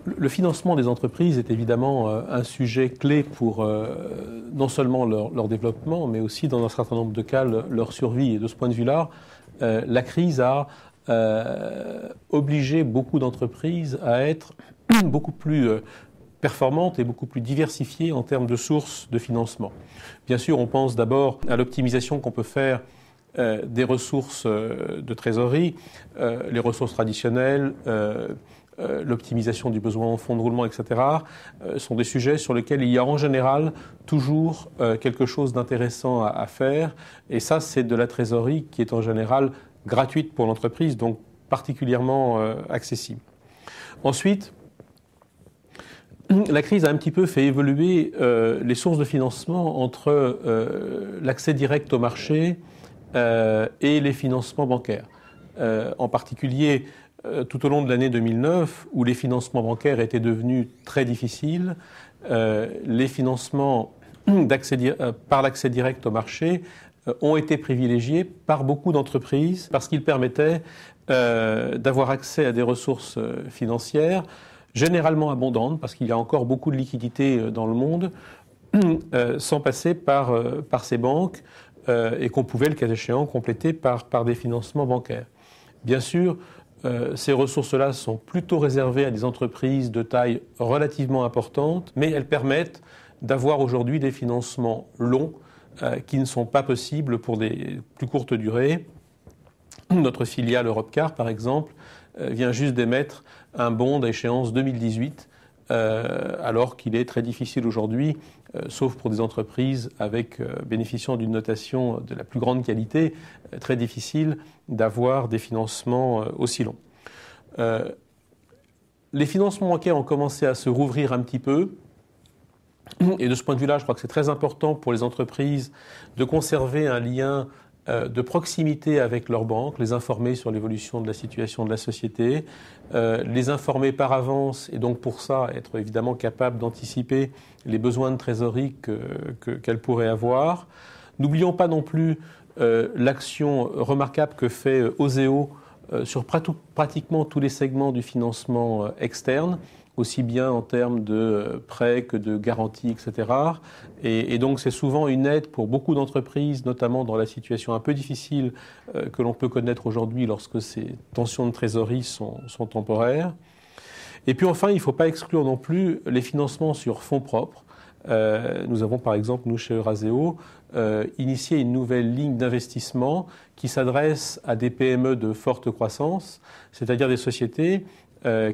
Le financement des entreprises est évidemment un sujet clé pour non seulement leur développement, mais aussi dans un certain nombre de cas leur survie. Et de ce point de vue-là, la crise a obligé beaucoup d'entreprises à être beaucoup plus performantes et beaucoup plus diversifiées en termes de sources de financement. Bien sûr, on pense d'abord à l'optimisation qu'on peut faire des ressources de trésorerie, les ressources traditionnelles, l'optimisation du besoin en fonds de roulement, etc., sont des sujets sur lesquels il y a en général toujours quelque chose d'intéressant à faire. Et ça, c'est de la trésorerie qui est en général gratuite pour l'entreprise, donc particulièrement accessible. Ensuite, la crise a un petit peu fait évoluer les sources de financement entre l'accès direct au marché et les financements bancaires. En particulier, tout au long de l'année 2009, où les financements bancaires étaient devenus très difficiles, les financements par l'accès direct au marché ont été privilégiés par beaucoup d'entreprises parce qu'ils permettaient d'avoir accès à des ressources financières généralement abondantes, parce qu'il y a encore beaucoup de liquidités dans le monde, sans passer par ces banques, et qu'on pouvait, le cas échéant, compléter par des financements bancaires. Bien sûr, ces ressources-là sont plutôt réservées à des entreprises de taille relativement importante, mais elles permettent d'avoir aujourd'hui des financements longs qui ne sont pas possibles pour des plus courtes durées. Notre filiale Europcar, par exemple, vient juste d'émettre un bond d'échéance 2018, alors qu'il est très difficile aujourd'hui, sauf pour des entreprises bénéficiant d'une notation de la plus grande qualité, très difficile d'avoir des financements aussi longs. Les financements bancaires ont commencé à se rouvrir un petit peu. Et de ce point de vue-là, je crois que c'est très important pour les entreprises de conserver un lien de proximité avec leurs banques, les informer sur l'évolution de la situation de la société, les informer par avance et donc pour ça être évidemment capable d'anticiper les besoins de trésorerie qu'elles pourraient avoir. N'oublions pas non plus l'action remarquable que fait Oseo sur pratiquement tous les segments du financement externe, aussi bien en termes de prêts que de garanties, etc. Et donc c'est souvent une aide pour beaucoup d'entreprises, notamment dans la situation un peu difficile que l'on peut connaître aujourd'hui lorsque ces tensions de trésorerie sont temporaires. Et puis enfin, il ne faut pas exclure non plus les financements sur fonds propres. Nous avons par exemple, nous chez Eurazeo, initié une nouvelle ligne d'investissement qui s'adresse à des PME de forte croissance, c'est-à-dire des sociétés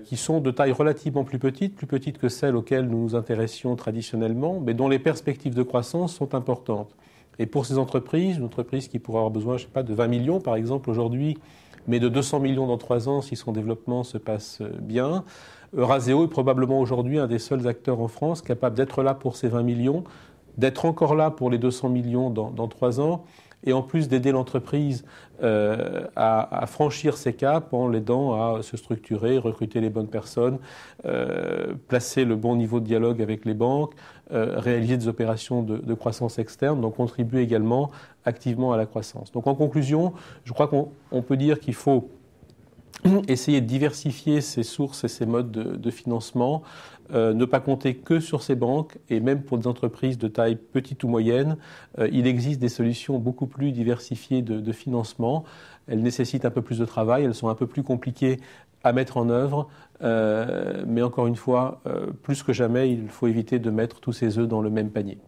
qui sont de taille relativement plus petites que celles auxquelles nous nous intéressions traditionnellement, mais dont les perspectives de croissance sont importantes. Et pour ces entreprises, une entreprise qui pourrait avoir besoin, je sais pas, de 20 millions par exemple aujourd'hui, mais de 200 millions dans 3 ans si son développement se passe bien, Eurazeo est probablement aujourd'hui un des seuls acteurs en France capable d'être là pour ces 20 millions, d'être encore là pour les 200 millions dans 3 ans, et en plus d'aider l'entreprise à franchir ces caps en l'aidant à se structurer, recruter les bonnes personnes, placer le bon niveau de dialogue avec les banques, réaliser des opérations de croissance externe, donc contribuer également activement à la croissance. Donc en conclusion, je crois qu'on peut dire qu'il faut essayer de diversifier ses sources et ses modes de financement, ne pas compter que sur ces banques, et même pour des entreprises de taille petite ou moyenne, il existe des solutions beaucoup plus diversifiées de financement. Elles nécessitent un peu plus de travail, elles sont un peu plus compliquées à mettre en œuvre, mais encore une fois, plus que jamais, il faut éviter de mettre tous ses œufs dans le même panier.